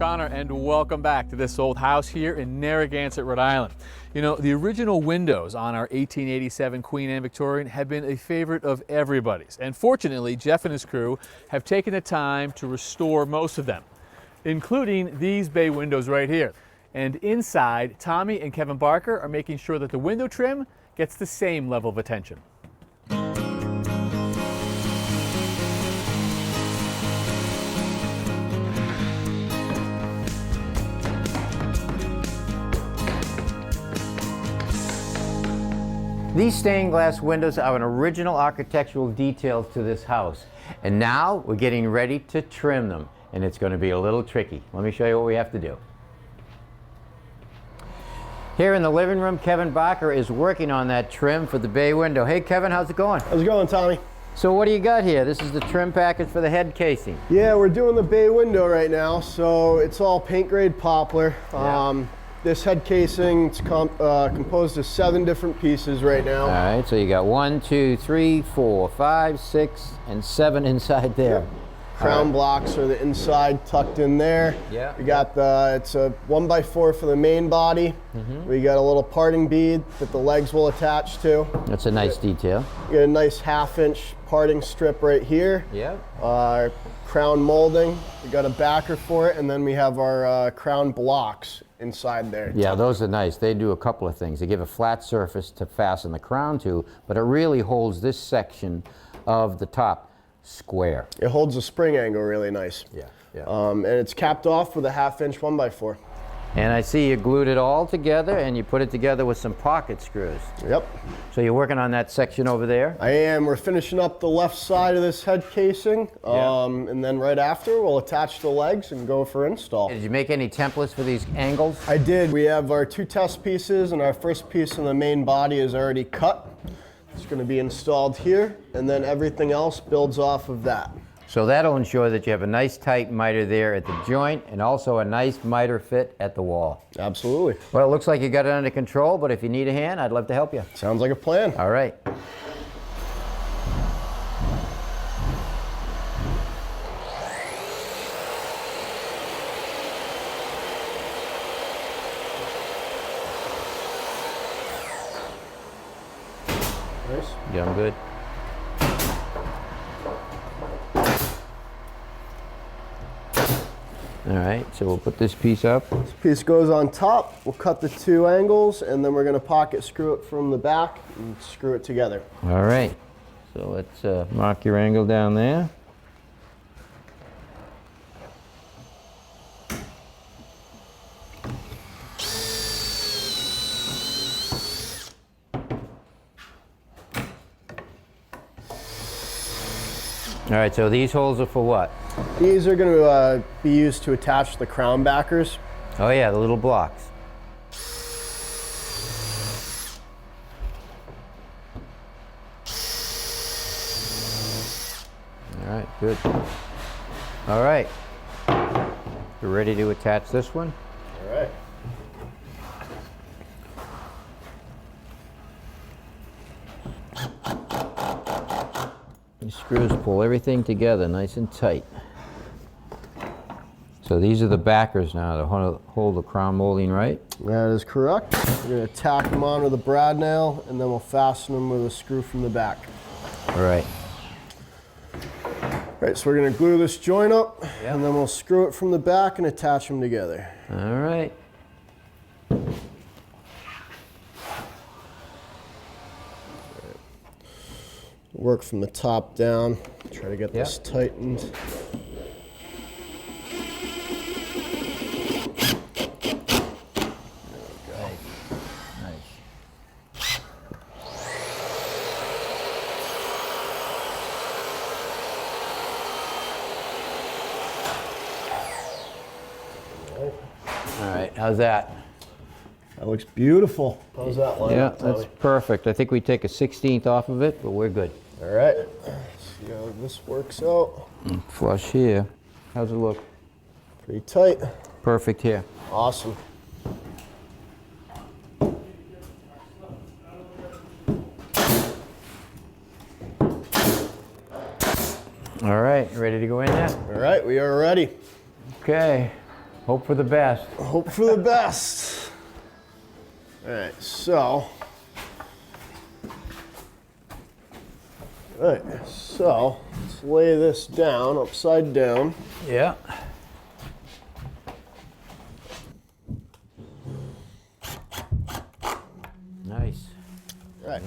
Connor, and welcome back to this old house here in Narragansett, Rhode Island. You know, the original windows on our 1887 Queen Anne Victorian have been a favorite of everybody's, and fortunately Jeff and his crew have taken the time to restore most of them, including these bay windows right here. And inside, Tommy and Kevin Barker are making sure that the window trim gets the same level of attention. These stained glass windows are an original architectural detail to this house. And now we're getting ready to trim them. And it's going to be a little tricky. Let me show you what we have to do. Here in the living room, Kevin Barker is working on that trim for the bay window. Hey Kevin, how's it going? How's it going, Tommy? So what do you got here? This is the trim package for the head casing. Yeah, we're doing the bay window right now. So it's all paint grade poplar. Yeah. This head casing is composed of 7 different pieces right now. All right, so you got 1, 2, 3, 4, 5, 6, and 7 inside there. Yep. Crown blocks are the inside tucked in there. Yeah. We got it's a 1x4 for the main body. We got a little parting bead that the legs will attach to. That's a nice detail. You get a nice 1/2-inch parting strip right here. Yeah. Crown molding. We got a backer for it, and then we have our crown blocks inside there. Yeah, those are nice. They do a couple of things. They give a flat surface to fasten the crown to, but it really holds this section of the top square. It holds the spring angle really nice. Yeah, yeah. And it's capped off with a 1/2-inch 1x4. And I see you glued it all together and you put it together with some pocket screws. Yep. So you're working on that section over there? I am. We're finishing up the left side of this head casing. Yeah. And then right after, we'll attach the legs and go for install. Did you make any templates for these angles? I did. We have our 2 test pieces, and our first piece in the main body is already cut. It's going to be installed here, and then everything else builds off of that. So that'll ensure that you have a nice tight miter there at the joint and also a nice miter fit at the wall. Absolutely. Well, it looks like you got it under control, but if you need a hand, I'd love to help you. Sounds like a plan. All right. Nice. Yeah, I'm good. All right, so we'll put this piece up. This piece goes on top. We'll cut the 2 angles, and then we're going to pocket screw it from the back and screw it together. All right, so let's mark your angle down there. All right, so these holes are for what? These are going to be used to attach the crown backers. Oh yeah, the little blocks. All right, good. All right, you're ready to attach this one? All right. These screws pull everything together nice and tight. So these are the backers now to hold the crown molding right? That is correct. We're going to tack them onto the brad nail, and then we'll fasten them with a screw from the back. All right. All right, so we're going to glue this joint up, and then we'll screw it from the back and attach them together. All right. Work from the top down. Try to get this tightened. All right, how's that? That looks beautiful. How's that line Yeah, up, Tommy? that's perfect. I think we take a 16th off of it, but we're good. All right. See how this works out. Flush here. How's it look? Pretty tight. Perfect here. Awesome. All right, ready to go in there? All right, we are ready. Okay. Hope for the best. Hope for the best. All right, so. All right, so let's lay this down, upside down. Yeah. Nice. Right.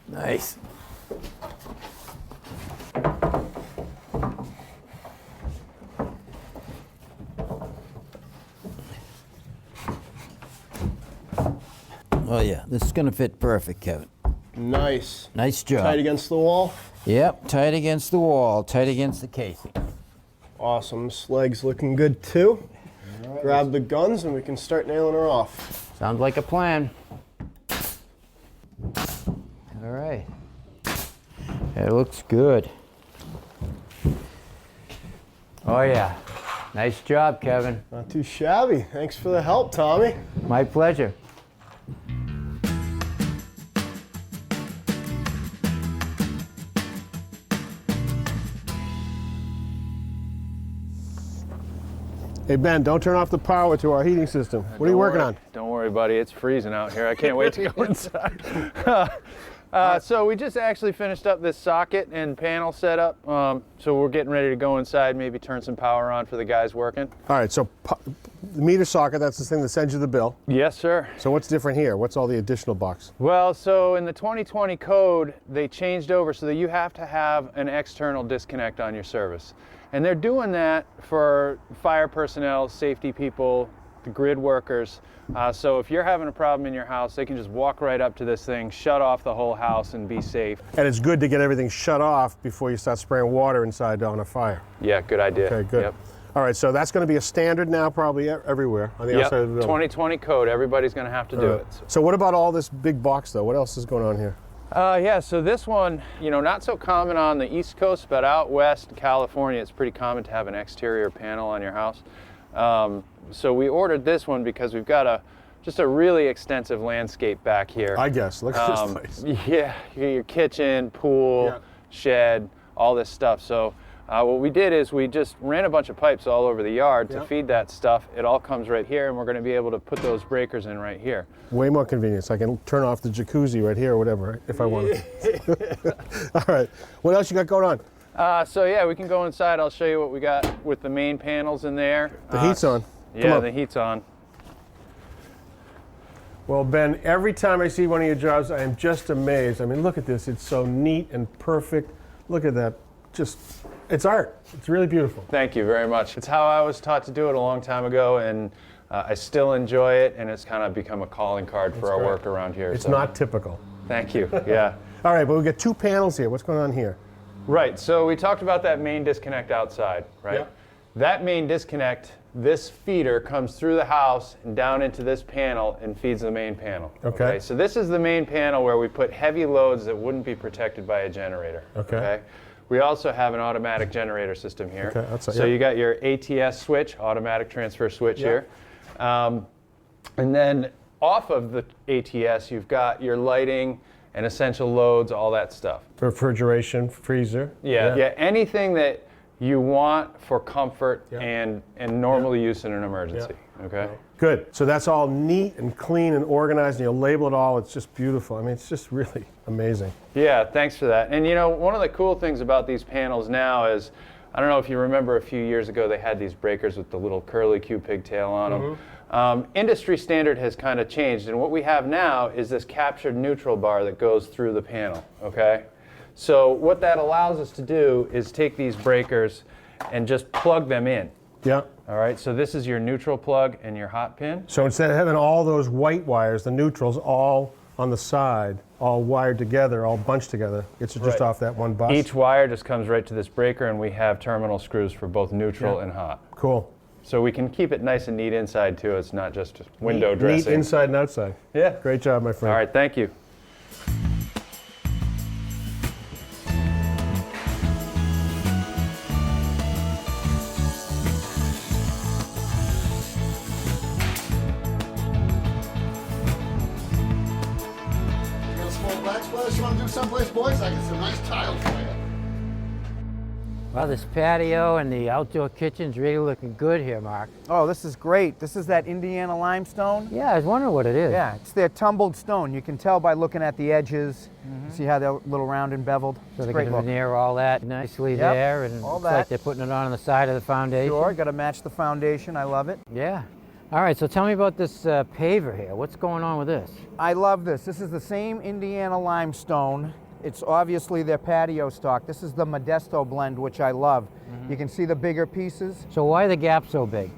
Nice. Oh yeah, this is gonna fit perfect, Kevin. Nice. Nice job. Tight against the wall. Yep, tight against the wall, tight against the casing. Awesome. This leg's looking good too. Right. Grab the guns and we can start nailing her off. Sounds like a plan. All right. It looks good. Oh yeah. Nice job, Kevin. Not too shabby. Thanks for the help, Tommy. My pleasure. Hey Ben, don't turn off the power to our heating system. What are you working on? Don't worry, buddy. It's freezing out here. I can't wait to go inside. So we just actually finished up this socket and panel setup. So we're getting ready to go inside, maybe turn some power on for the guys working. All right, so the meter socket, that's the thing that sends you the bill. Yes, sir. So what's different here? What's all the additional box? Well, so in the 2020 code, they changed over so that you have to have an external disconnect on your service. And they're doing that for fire personnel, safety people, the grid workers. So if you're having a problem in your house, they can just walk right up to this thing, shut off the whole house, and be safe. And it's good to get everything shut off before you start spraying water inside on a fire. Yeah, good idea. Okay, good. Yep. All right, so that's going to be a standard now probably everywhere on the Yep. outside of the building. 2020 code, everybody's going to have to do it. So what about all this big box though? What else is going on here? Yeah, so this one, you know, not so common on the East Coast, but out west, California, it's pretty common to have an exterior panel on your house. So we ordered this one because we've got just a really extensive landscape back here. I guess. Look at this place. Yeah, your kitchen, pool, shed, all this stuff. So what we did is we just ran a bunch of pipes all over the yard to feed that stuff. It all comes right here, and we're going to be able to put those breakers in right here. Way more convenient. I can turn off the jacuzzi right here or whatever if I want. All right. What else you got going on? So yeah, we can go inside. I'll show you what we got with the main panels in there. The heat's on. Yeah, the heat's on. Well, Ben, every time I see one of your jobs, I am just amazed. I mean, look at this. It's so neat and perfect. Look at that. It's art. It's really beautiful. Thank you very much. It's how I was taught to do it a long time ago, and I still enjoy it, and it's kind of become a calling card for our work around here. It's not typical. Thank you, yeah. All right, but we've got two panels here. What's going on here? Right, so we talked about that main disconnect outside, right? Yep. That main disconnect, this feeder comes through the house and down into this panel and feeds the main panel. Okay. So this is the main panel where we put heavy loads that wouldn't be protected by a generator. Okay. We also have an automatic generator system here. Okay, that's so you got your ATS switch, automatic transfer switch here. And then off of the ATS, you've got your lighting and essential loads, all that stuff. Refrigeration, freezer. Yeah, anything that you want for comfort and normal use in an emergency, okay? Good. So that's all neat and clean and organized, and you'll label it all. It's just beautiful. I mean, it's just really amazing. Yeah, thanks for that. And you know, one of the cool things about these panels now is, I don't know if you remember a few years ago, they had these breakers with the little curly Q pigtail on them. Industry standard has kind of changed, and what we have now is this captured neutral bar that goes through the panel, okay? So what that allows us to do is take these breakers and just plug them in. Yeah. All right, so this is your neutral plug and your hot pin. So instead of having all those white wires, the neutrals all on the side, all wired together, all bunched together, it's just off that one bus. Each wire just comes right to this breaker, and we have terminal screws for both neutral and hot. Cool. So we can keep it nice and neat inside too. It's not just window dressing. Neat inside and outside. Yeah. Great job, my friend. All right, thank you. Backsplash, you want to do someplace, boys? I got some nice tiles for you. Well, this patio and the outdoor kitchen's really looking good here, Mark. Oh, this is great. This is that Indiana limestone. Yeah, I was wondering what it is. Yeah, it's their tumbled stone. You can tell by looking at the edges. See how they're a little round and beveled? So It's they great can look. veneer all that nicely Yep, there, and all looks like that. they're putting it on the side of the foundation. Sure, got to match the foundation. I love it. Yeah. All right, so tell me about this paver here. What's going on with this? I love this. This is the same Indiana limestone. It's obviously their patio stock. This is the Modesto blend, which I love. You can see the bigger pieces. So why are the gaps so big?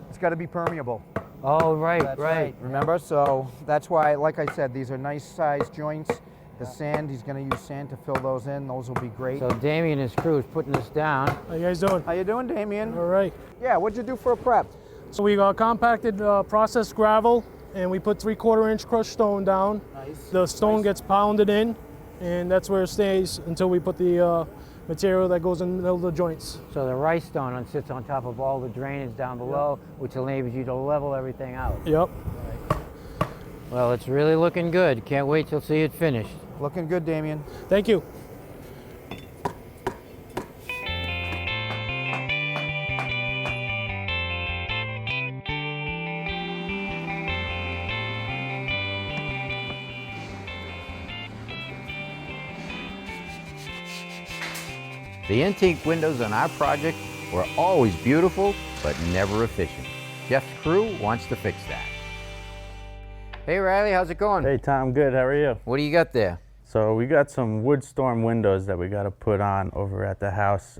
It's got to be permeable. Oh, right, That's right. Remember? So that's why, like I said, these are nice sized joints. The sand, he's going to use sand to fill those in. Those will be great. So Damien and his crew is putting this down. How you guys doing? How you doing, Damien? All right. Yeah, what'd you do for a prep? So we compacted processed gravel, and we put 3/4 inch crushed stone down. Nice. The stone gets pounded in, and that's where it stays until we put the material that goes in the middle of the joints. So the rice stone sits on top of all the drainage down below, which enables you to level everything out. Yep. Well, it's really looking good. Can't wait till see it finished. Looking good, Damien. Thank you. The antique windows on our project were always beautiful, but never efficient. Jeff's crew wants to fix that. Hey Riley, how's it going? Hey Tom, good. How are you? What do you got there? So we got some wood storm windows that we got to put on over at the house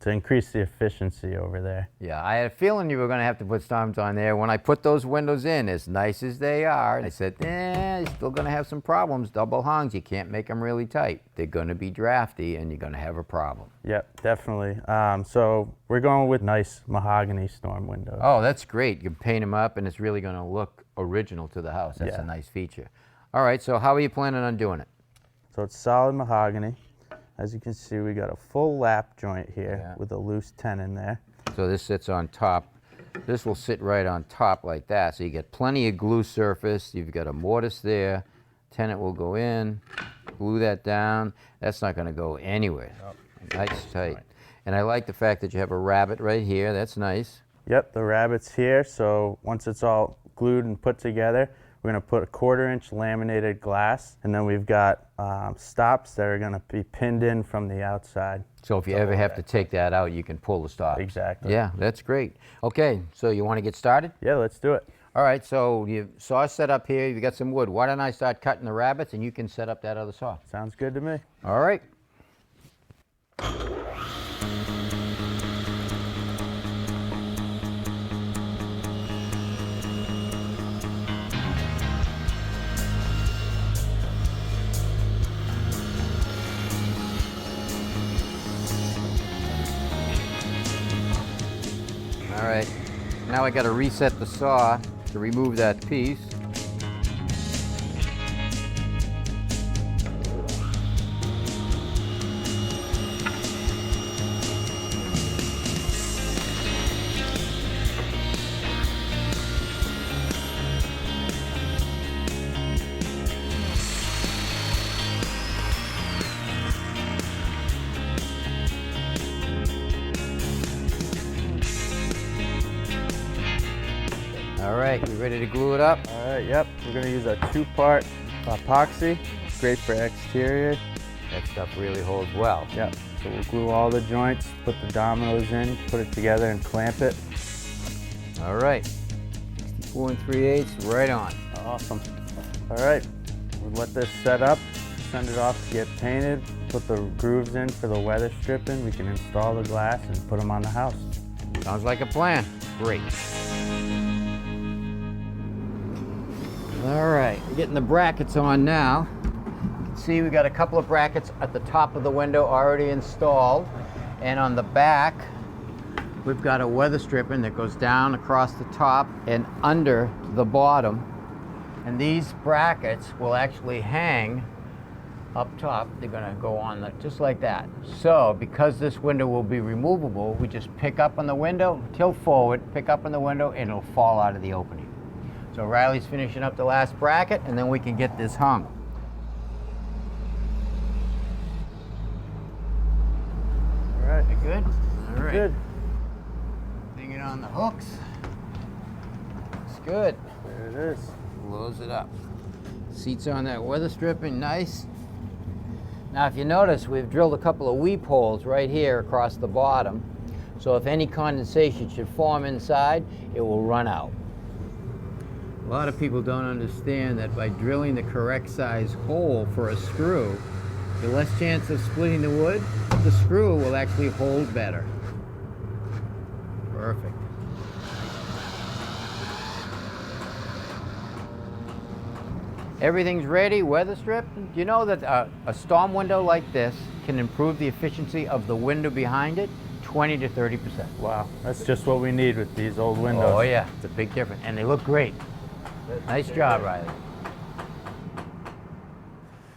to increase the efficiency over there. Yeah, I had a feeling you were going to have to put storms on there. When I put those windows in, as nice as they are, I said, you're still going to have some problems. Double hungs, you can't make them really tight. They're going to be drafty and you're going to have a problem. Yep, definitely. So we're going with nice mahogany storm windows. Oh, that's great. You can paint them up and it's really going to look original to the house. That's Yeah. a nice feature. All right, so how are you planning on doing it? So it's solid mahogany. As you can see, we got a full lap joint here Yeah. with a loose tenon there. So this sits on top. This will sit right on top like that. So you get plenty of glue surface. You've got a mortise there. Tenon will go in, glue that down. That's not going to go anywhere. Nice, tight. And I like the fact that you have a rabbet right here. That's nice. Yep, the rabbet's here. So once it's all glued and put together, we're going to put a 1/4 inch laminated glass, and then we've got stops that are going to be pinned in from the outside. So if you ever have to take that out, you can pull the stops. Exactly. Yeah, that's great. Okay, so you want to get started? Yeah, let's do it. All right, so you saw set up here. You got some wood. Why don't I start cutting the rabbets and you can set up that other saw? Sounds good to me. All right. All right, now I got to reset the saw to remove that piece. All right, you ready to glue it up? All right, yep. We're going to use a 2-part epoxy. It's great for exterior. That stuff really holds well. Yep. So we'll glue all the joints, put the dominoes in, put it together and clamp it. All right, 64 3/8, right on. Awesome. All right, we'll let this set up, send it off to get painted, put the grooves in for the weather stripping. We can install the glass and put them on the house. Sounds like a plan. Great. All right, we're getting the brackets on now. You can see we got a couple of brackets at the top of the window already installed. And on the back, we've got a weather stripping that goes down across the top and under the bottom. And these brackets will actually hang up top. They're gonna go on just like that. So because this window will be removable, we just pick up on the window, tilt forward, pick up on the window, and it'll fall out of the opening. So Riley's finishing up the last bracket, and then we can get this hung. Good? All right. Good. Hang it on the hooks. Looks good. There it is. Close it up. Seats on that weather stripping, nice. Now if you notice, we've drilled a couple of weep holes right here across the bottom. So if any condensation should form inside, it will run out. A lot of people don't understand that by drilling the correct size hole for a screw, the less chance of splitting the wood, but the screw will actually hold better. Perfect. Everything's ready, weather stripped. You know that a storm window like this can improve the efficiency of the window behind it 20 to 30%. Wow, that's just what we need with these old windows. Oh yeah, it's a big difference. And they look great. Nice job, Riley.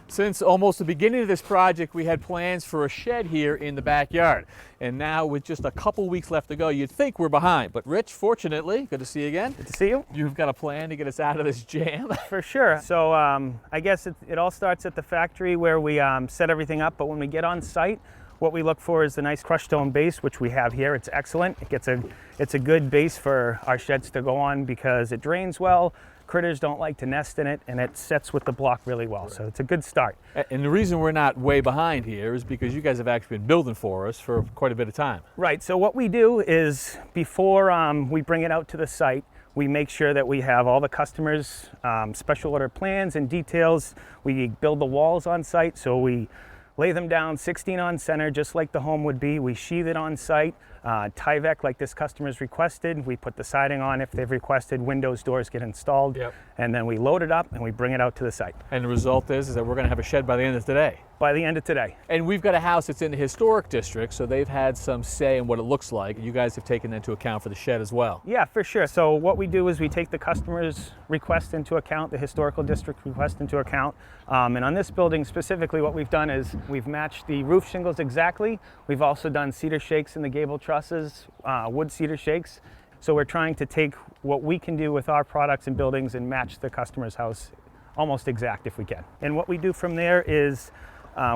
Since almost the beginning of this project, we had plans for a shed here in the backyard. And now with just a couple weeks left to go, you'd think we're behind. But Rich, fortunately, good to see you again. Good to see you. You've got a plan to get us out of this jam. For sure. So I guess it all starts at the factory where we set everything up. But when we get on site, what we look for is the nice crushed stone base, which we have here. It's excellent. It's a good base for our sheds to go on because it drains well. Critters don't like to nest in it, and it sets with the block really well. So it's a good start. And the reason we're not way behind here is because you guys have actually been building for us for quite a bit of time. Right. So what we do is before we bring it out to the site, we make sure that we have all the customers' special order plans and details. We build the walls on site, so we lay them down 16 on center, just like the home would be. We sheathe it on site, Tyvek like this customer's requested. We put the siding on if they've requested. Windows, doors get installed. Yep. And then we load it up and we bring it out to the site. And the result is that we're going to have a shed by the end of today. By the end of today. And we've got a house that's in the historic district, so they've had some say in what it looks like. You guys have taken into account for the shed as well. Yeah, for sure. So what we do is we take the customer's request into account, the historical district request into account. And on this building specifically, what we've done is we've matched the roof shingles exactly. We've also done cedar shakes in the gable trusses, wood cedar shakes. So we're trying to take what we can do with our products and buildings and match the customer's house almost exact if we can. And what we do from there is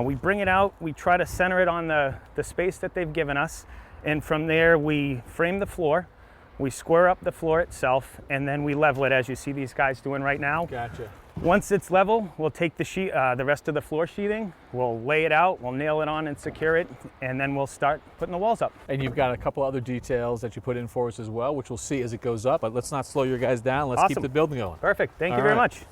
we bring it out, we try to center it on the space that they've given us, and from there we frame the floor, we square up the floor itself, and then we level it as you see these guys doing right now. Gotcha. Once it's level, we'll take the rest of the floor sheathing, we'll lay it out, we'll nail it on and secure it, and then we'll start putting the walls up. And you've got a couple other details that you put in for us as well, which we'll see as it goes up. But let's not slow your guys down. Let's keep Awesome. the building going. Perfect. Thank you All very right. much.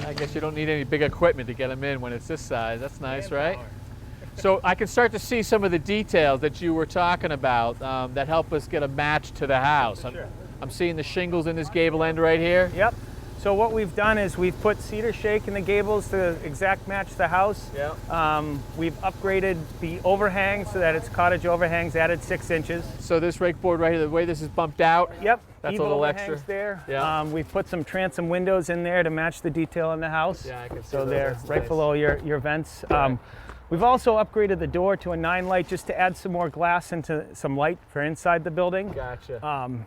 I guess you don't need any big equipment to get them in when it's this size. That's nice, right? So I can start to see some of the details that you were talking about that help us get a match to the house. I'm seeing the shingles in this gable end right here. Yep. So what we've done is we've put cedar shake in the gables to exact match the house. Yep. We've upgraded the overhang so that it's cottage overhangs, added 6 inches. So this rake board right here, the way this is bumped out. Yep. That's a Eve little overhangs extra. there. Yeah. We've put some transom windows in there to match the detail in the house. Yeah, I can see So that. they're That's right nice. below your vents. Right. We've also upgraded the door to a 9 light just to add some more glass into some light for inside the building. Gotcha.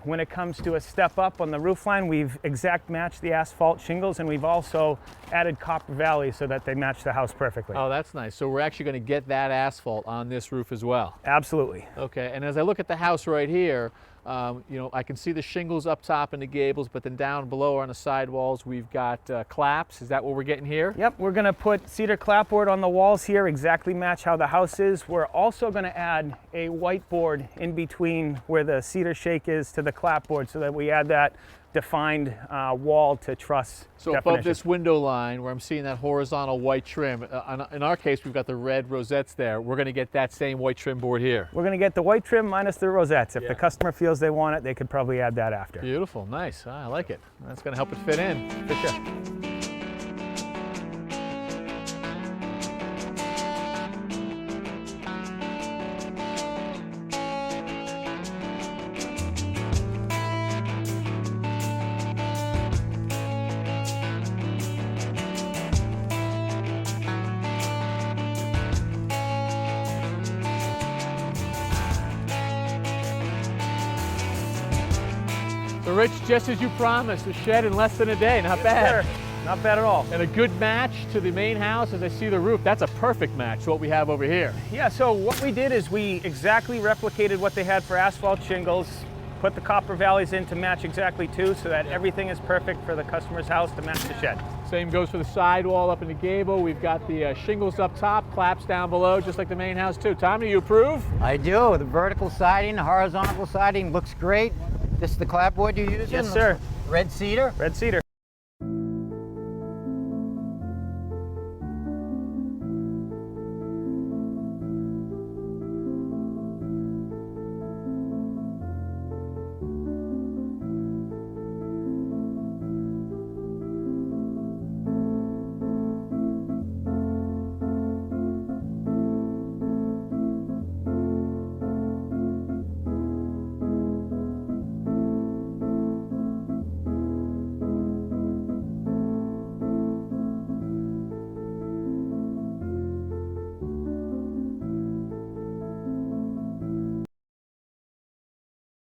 When it comes to a step up on the roof line, we've exact matched the asphalt shingles, and we've also added copper valley so that they match the house perfectly. Oh, that's nice. So we're actually going to get that asphalt on this roof as well. Absolutely. Okay, and as I look at the house right here, I can see the shingles up top in the gables, but then down below on the side walls, we've got claps. Is that what we're getting here? Yep, we're going to put cedar clapboard on the walls here, exactly match how the house is. We're also going to add a whiteboard in between where the cedar shake is to the clapboard so that we add that defined wall to truss So definition. above this window line where I'm seeing that horizontal white trim, in our case we've got the red rosettes there, we're going to get that same white trim board here. We're going to get the white trim minus the rosettes. If Yeah. the customer feels they want it, they could probably add that after. Beautiful, nice, I like it. That's going to help it fit in. For sure. Rich, just as you promised, a shed in less than a day. Not bad. Sure. Not bad at all. And a good match to the main house. As I see the roof, that's a perfect match to what we have over here. Yeah, so what we did is we exactly replicated what they had for asphalt shingles, put the copper valleys in to match exactly too, so that everything is perfect for the customer's house to match the shed. Same goes for the sidewall up in the gable. We've got the shingles up top, claps down below, just like the main house too. Tom, do you approve? I do. The vertical siding, the horizontal siding looks great. This is the clapboard you're using? Yes, sir. Red cedar? Red cedar.